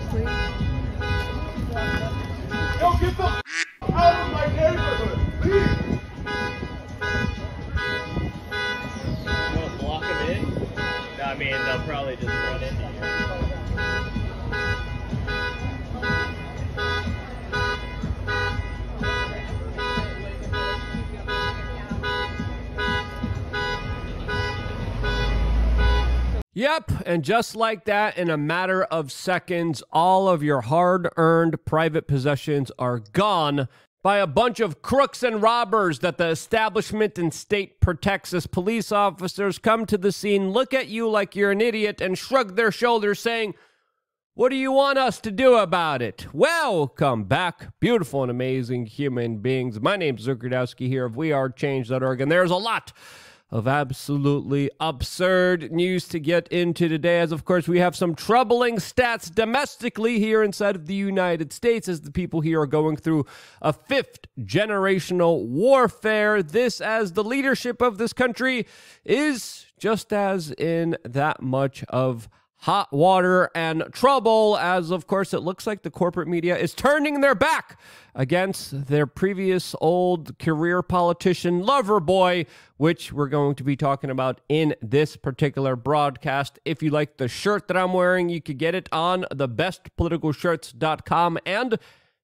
Yo, get the out of my neighborhood, please. You want to block them in? No, I mean, they'll probably just run into you. Yep, and just like that, in a matter of seconds, all of your hard-earned private possessions are gone by a bunch of crooks and robbers that the establishment and state protects as police officers come to the scene, look at you like you're an idiot, and shrug their shoulders saying, "What do you want us to do about it?" Welcome back, beautiful and amazing human beings. My name's Zuck Rudkowski here of WeAreChange.org, and there's a lot of absolutely absurd news to get into today, as of course we have some troubling stats domestically here inside of the United States as the people here are going through a fifth generational warfare. This, as the leadership of this country is just as in that much of hot water and trouble, as of course it looks like the corporate media is turning their back against their previous old career politician lover boy, which we're going to be talking about in this particular broadcast. If you like the shirt that I'm wearing, you could get it on thebestpoliticalshirts.com, and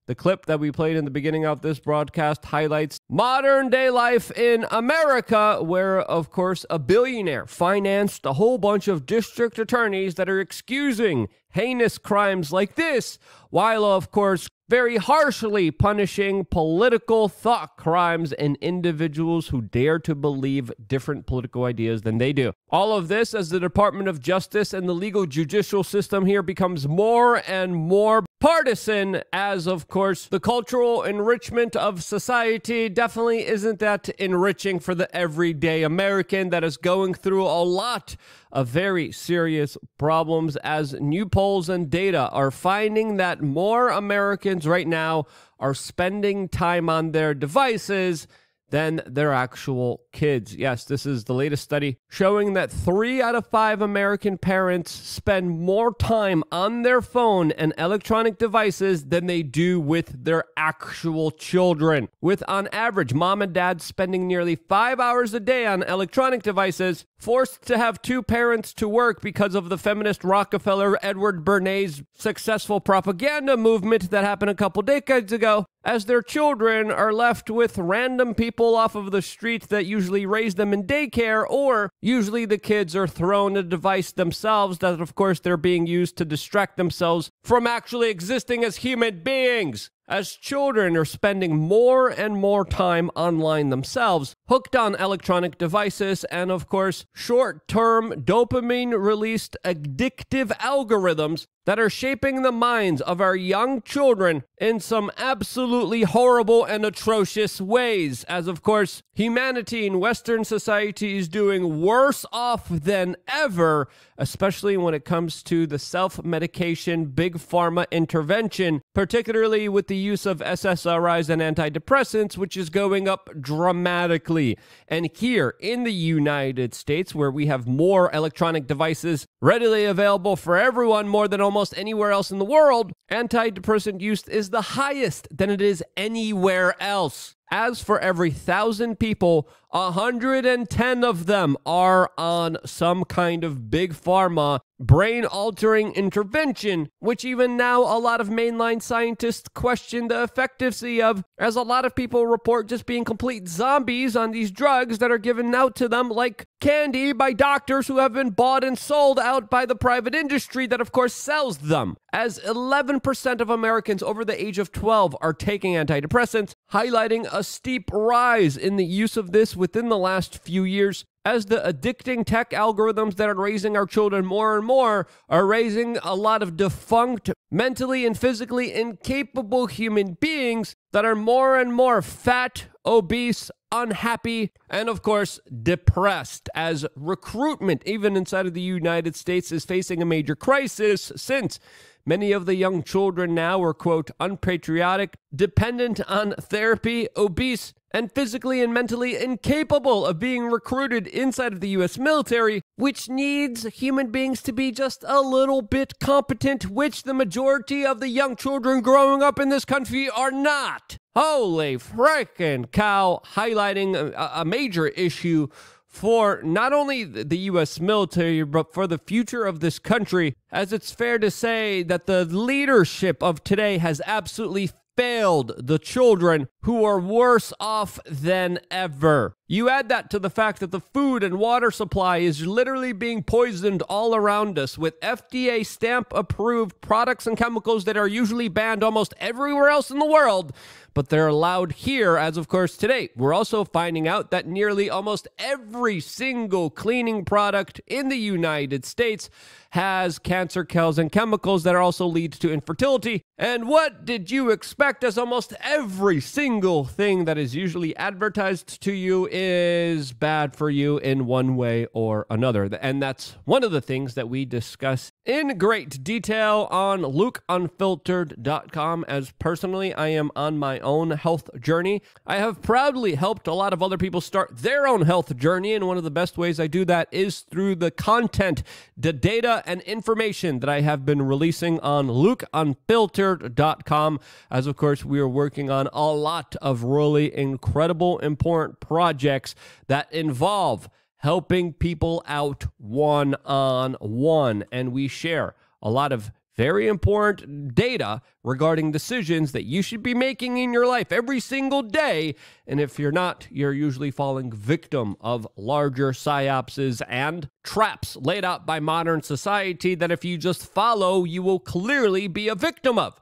the clip that we played in the beginning of this broadcast highlights modern day life in America, where, of course, a billionaire financed a whole bunch of district attorneys that are excusing heinous crimes like this, while, of course, very harshly punishing political thought crimes and individuals who dare to believe different political ideas than they do. All of this as the Department of Justice and the legal judicial system here becomes more and more partisan, as of course the cultural enrichment of society definitely isn't that enriching for the everyday American that is going through a lot of very serious problems, as new polls and data are finding that more Americans right now are spending time on their devices than their actual kids. Yes, this is the latest study showing that 3 out of 5 American parents spend more time on their phone and electronic devices than they do with their actual children, with on average mom and dad spending nearly 5 hours a day on electronic devices, forced to have 2 parents to work because of the feminist Rockefeller Edward Bernays successful propaganda movement that happened a couple decades ago, as their children are left with random people off of the street that usually raise them in daycare, or usually the kids are thrown a device themselves that, of course, they're being used to distract themselves from actually existing as human beings. As children are spending more and more time online themselves, hooked on electronic devices, and of course, short-term dopamine-released addictive algorithms that are shaping the minds of our young children in some absolutely horrible and atrocious ways, as of course, humanity in Western society is doing worse off than ever, especially when it comes to the self-medication big pharma intervention, particularly with the use of SSRIs and antidepressants, which is going up dramatically. And here in the United States, where we have more electronic devices readily available for everyone more than almost anywhere else in the world, antidepressant use is the highest than it is anywhere else. As for every 1,000 people, 110 of them are on some kind of big pharma brain-altering intervention, which even now a lot of mainline scientists question the efficacy of, as a lot of people report just being complete zombies on these drugs that are given out to them like candy by doctors who have been bought and sold out by the private industry that, of course, sells them. As 11% of Americans over the age of 12 are taking antidepressants, highlighting a steep rise in the use of this within the last few years, as the addicting tech algorithms that are raising our children more and more are raising a lot of defunct, mentally and physically incapable human beings that are more and more fat, obese, unhappy, and of course, depressed, as recruitment, even inside of the United States, is facing a major crisis since many of the young children now are, quote, unpatriotic, dependent on therapy, obese, and physically and mentally incapable of being recruited inside of the U.S. military, which needs human beings to be just a little bit competent, which the majority of the young children growing up in this country are not. Holy frickin' cow, highlighting a major issue for not only the U.S. military, but for the future of this country, as it's fair to say that the leadership of today has absolutely failed the children who are worse off than ever. You add that to the fact that the food and water supply is literally being poisoned all around us with FDA stamp approved products and chemicals that are usually banned almost everywhere else in the world, but they're allowed here as of course today. We're also finding out that nearly almost every single cleaning product in the United States has cancer kills and chemicals that also lead to infertility. And what did you expect, as almost every single thing that is usually advertised to you is bad for you in one way or another. And that's one of the things that we discuss in great detail on LukeUnfiltered.com, as personally I am on my own health journey. I have proudly helped a lot of other people start their own health journey, and one of the best ways I do that is through the content, the data, and information that I have been releasing on LukeUnfiltered.com, as of course we are working on a lot of really incredible, important projects that involve helping people out one-on-one, and we share a lot of very important data regarding decisions that you should be making in your life every single day. And if you're not, you're usually falling victim of larger psyopses and traps laid out by modern society that if you just follow, you will clearly be a victim of.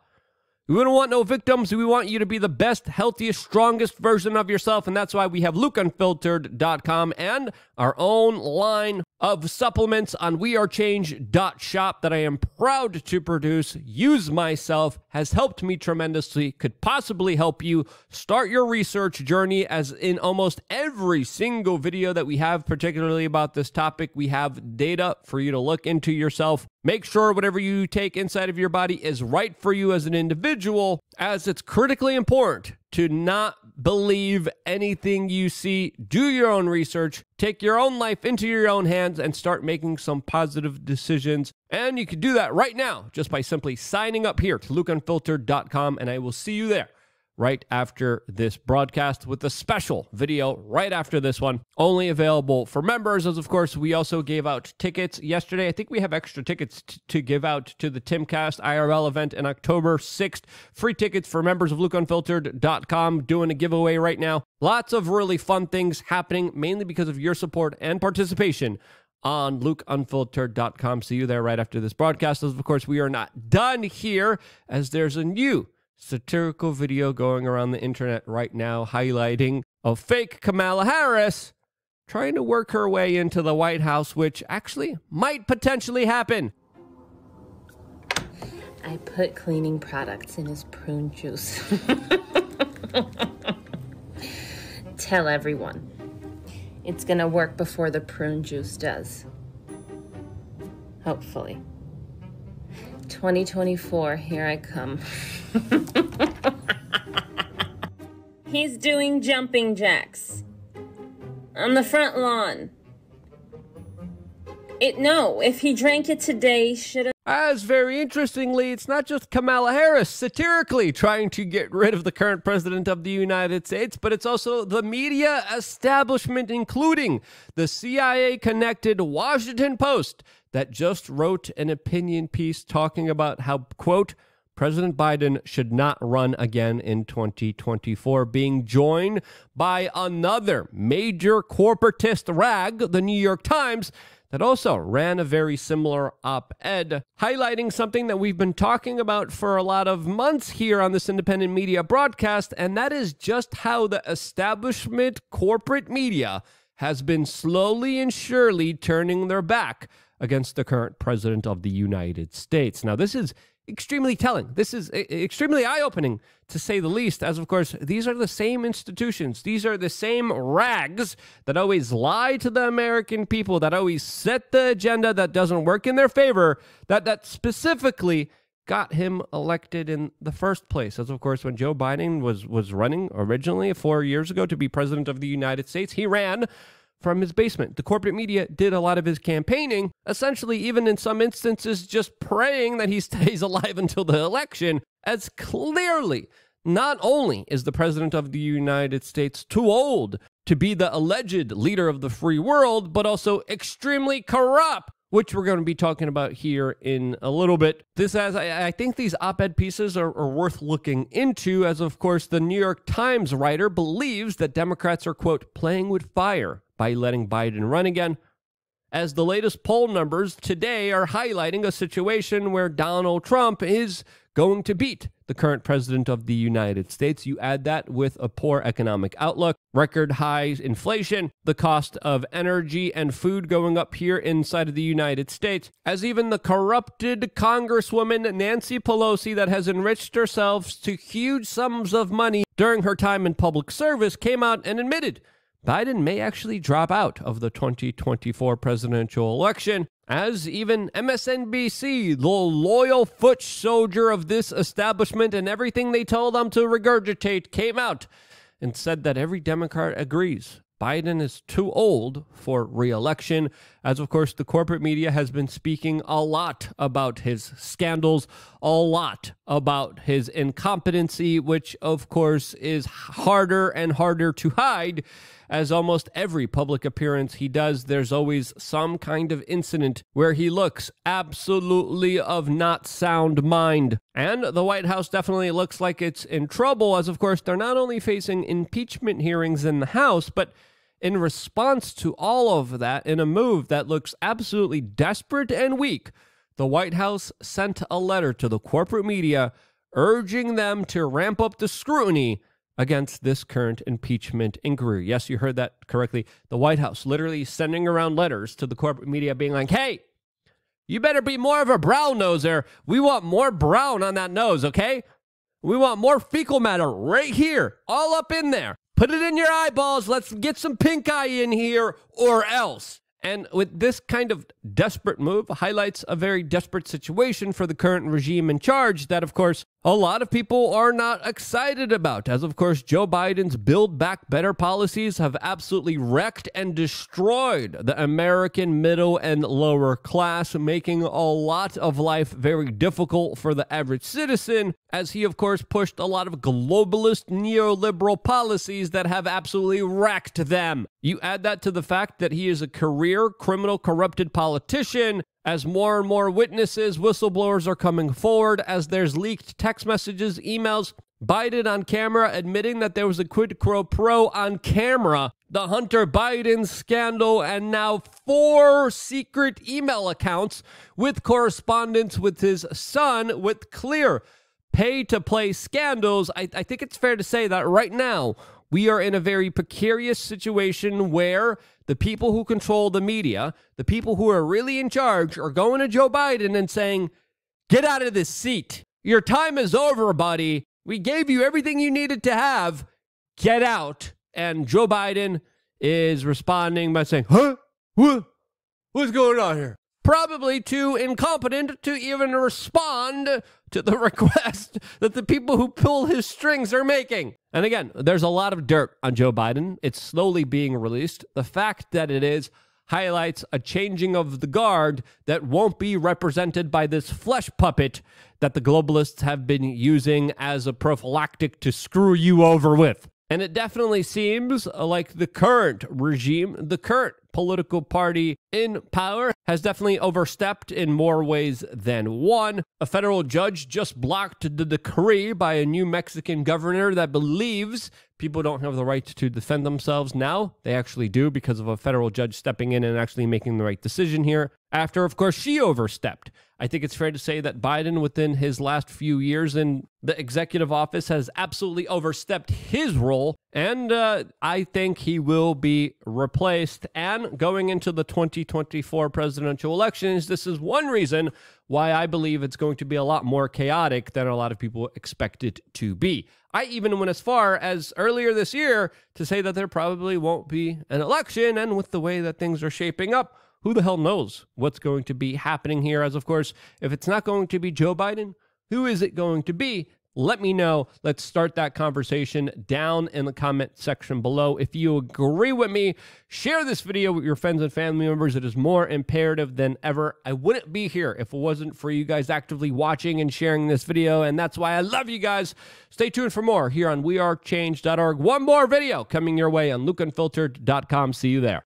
We don't want no victims. We want you to be the best, healthiest, strongest version of yourself. And that's why we have LukeUnfiltered.com and our own line of supplements on wearechange.shop that I am proud to produce, use myself, has helped me tremendously, could possibly help you start your research journey, as in almost every single video that we have, particularly about this topic, we have data for you to look into yourself. Make sure whatever you take inside of your body is right for you as an individual, as it's critically important to not believe anything you see. Do your own research, take your own life into your own hands, and start making some positive decisions. And you can do that right now just by simply signing up here to LukeUnfiltered.com, and I will see you there right after this broadcast with a special video right after this one, only available for members. As of course, we also gave out tickets yesterday. I think we have extra tickets to give out to the Timcast IRL event in October 6th. Free tickets for members of LukeUnfiltered.com, doing a giveaway right now. Lots of really fun things happening, mainly because of your support and participation on LukeUnfiltered.com. See you there right after this broadcast. As of course, we are not done here, as there's a new satirical video going around the internet right now highlighting a fake Kamala Harris trying to work her way into the White House, which actually might potentially happen. I put cleaning products in his prune juice. Tell everyone. It's gonna work before the prune juice does. Hopefully. 2024, here I come. He's doing jumping jacks on the front lawn. If he drank it today, should have. As very interestingly, it's not just Kamala Harris satirically trying to get rid of the current president of the United States, but it's also the media establishment, including the CIA-connected Washington Post, that just wrote an opinion piece talking about how, quote, President Biden should not run again in 2024, being joined by another major corporatist rag, the New York Times, that also ran a very similar op-ed, highlighting something that we've been talking about for a lot of months here on this independent media broadcast, and that is just how the establishment corporate media has been slowly and surely turning their back against the current president of the United States. Now, this is extremely telling. This is extremely eye-opening, to say the least, as, of course, these are the same institutions. These are the same rags that always lie to the American people, that always set the agenda that doesn't work in their favor, that specifically got him elected in the first place. As of course, when Joe Biden was running originally 4 years ago to be president of the United States, he ran from his basement. The corporate media did a lot of his campaigning, essentially even in some instances just praying that he stays alive until the election, as clearly not only is the president of the United States too old to be the alleged leader of the free world, but also extremely corrupt, which we're going to be talking about here in a little bit. I think these op-ed pieces are worth looking into, as of course the New York Times writer believes that Democrats are, quote, playing with fire by letting Biden run again, as the latest poll numbers today are highlighting a situation where Donald Trump is going to beat the current president of the United States. You add that with a poor economic outlook, record high inflation, the cost of energy and food going up here inside of the United States, as even the corrupted Congresswoman Nancy Pelosi that has enriched herself to huge sums of money during her time in public service came out and admitted Biden may actually drop out of the 2024 presidential election, as even MSNBC, the loyal foot soldier of this establishment and everything they told them to regurgitate, came out and said that every Democrat agrees Biden is too old for re-election, as of course the corporate media has been speaking a lot about his scandals, a lot about his incompetency, which of course is harder and harder to hide, as almost every public appearance he does, there's always some kind of incident where he looks absolutely of not sound mind. And the White House definitely looks like it's in trouble, as of course they're not only facing impeachment hearings in the House, but in response to all of that, in a move that looks absolutely desperate and weak, the White House sent a letter to the corporate media urging them to ramp up the scrutiny against this current impeachment inquiry. Yes, you heard that correctly. The White House literally sending around letters to the corporate media being like, hey, you better be more of a brown noser. We want more brown on that nose, okay? We want more fecal matter right here, all up in there. Put it in your eyeballs. Let's get some pink eye in here or else. And with this kind of desperate move highlights a very desperate situation for the current regime in charge that, of course, a lot of people are not excited about, as of course Joe Biden's Build Back Better policies have absolutely wrecked and destroyed the American middle and lower class, making a lot of life very difficult for the average citizen, as he of course pushed a lot of globalist neoliberal policies that have absolutely wrecked them. You add that to the fact that he is a career criminal corrupted politician, as more and more witnesses, whistleblowers are coming forward, as there's leaked text messages, emails, Biden on camera admitting that there was a quid pro on camera, the Hunter Biden scandal, and now 4 secret email accounts with correspondence with his son with clear pay-to-play scandals. I think it's fair to say that right now we are in a very precarious situation where the people who control the media, the people who are really in charge, are going to Joe Biden and saying, get out of this seat. Your time is over, buddy. We gave you everything you needed to have. Get out. And Joe Biden is responding by saying, huh? What? What's going on here? Probably too incompetent to even respond to the request that the people who pull his strings are making. And again, there's a lot of dirt on Joe Biden. It's slowly being released. The fact that it is highlights a changing of the guard that won't be represented by this flesh puppet that the globalists have been using as a prophylactic to screw you over with. And it definitely seems like the current regime, the current political party in power, has definitely overstepped in more ways than one. A federal judge just blocked the decree by a new Mexican governor that believes people don't have the right to defend themselves. Now they actually do, because of a federal judge stepping in and actually making the right decision here, after, of course, she overstepped. I think it's fair to say that Biden, within his last few years in the executive office, has absolutely overstepped his role, and I think he will be replaced. And going into the 2024 presidential elections, this is one reason why I believe it's going to be a lot more chaotic than a lot of people expect it to be. I even went as far as earlier this year to say that there probably won't be an election, and with the way that things are shaping up, who the hell knows what's going to be happening here? As of course, if it's not going to be Joe Biden, Who is it going to be? Let me know. Let's start that conversation down in the comment section below. If you agree with me, share this video with your friends and family members. It is more imperative than ever. I wouldn't be here if it wasn't for you guys actively watching and sharing this video, and that's why I love you guys. Stay tuned for more here on wearechange.org. One more video coming your way on lukeunfiltered.com. See you there.